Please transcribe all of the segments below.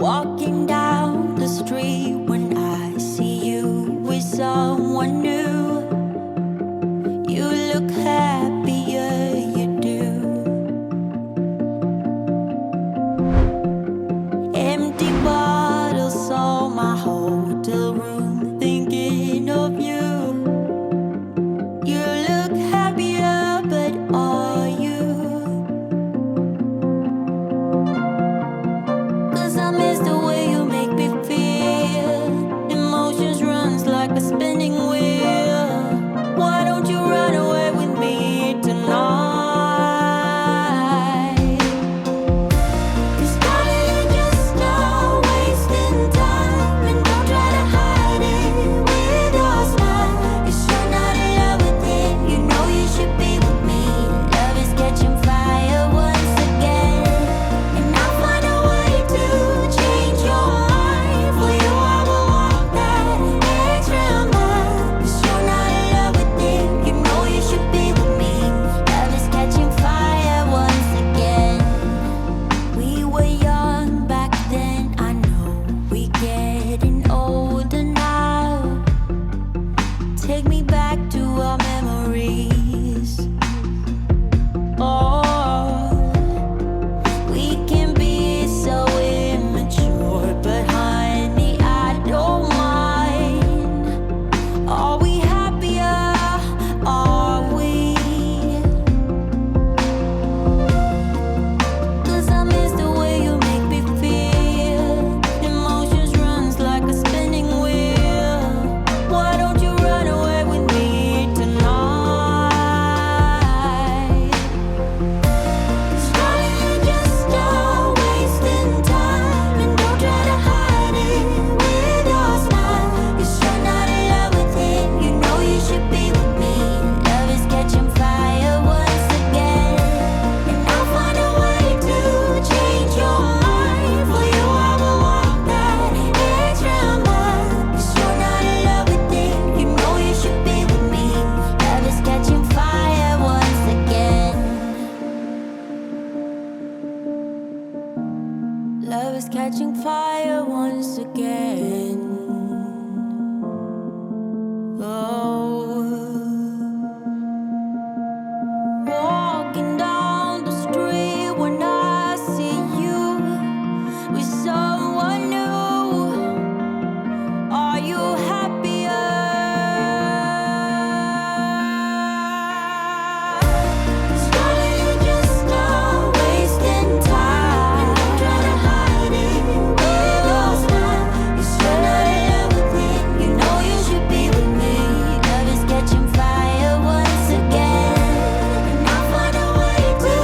Walking down the street when I see you with someone new. You look happier, you do. Empty bottles on my hotel room, thinking of you. You look happier, but are you? 'Cause I miss the way you make me feel. Emotions runs like a spinning wheel. Why don't you run away with me tonight? 'Cause darling, you're just not wasting time. And don't try to hide it with your smile. 'Cause you're not in love with it. You know you should be with me. Love is catching fire once again. And I'll find a way to change your mind. For you I will walk that extra mile. 'Cause you're not in love with it. You know you should be with me. Love is catching fire once again. We were young back then, I know. We getting older now. Take me back to our memories. Oh, we can be so immature, but honey, I don't mind. Are we happier? Are we? 'Cause I miss the way you make me feel. Emotions runs like a spinning wheel. Why don't you run away with me tonight? 'Cause darling, you're just not wasting time. And don't try to hide it with your smile. 'Cause you're not in love with it. You know you should be with me. Love is catching fire once again. And I'll find a way to change your mind. For you I will walk that extra mile. 'Cause you're not in love with it. You know you should be with me. Love is catching fire once again. Love is catching fire once again. Oh, walking down the street when I see you with someone new. Are you happier? 'Cause darling, you're just not wasting time. And don't try to hide it with your smile. 'Cause you're not in love with it. You know you should be with me. Love is catching fire once again. And I'll find a way to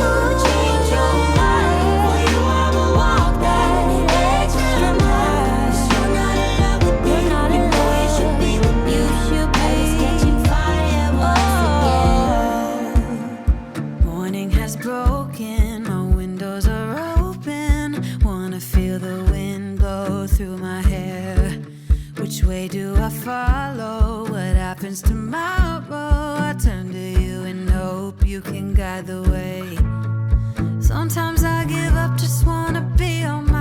change your mind. For you I will walk that extra mile. 'Cause you're not in love with it. You know you should be with me. Love is catching fire once again. Morning has broken, my windows are open. Wanna feel the wind blow through my hair. Which way do I follow? What happens tomorrow? I turn to you and hope you can guide the way. Sometimes I give up, just wanna be on my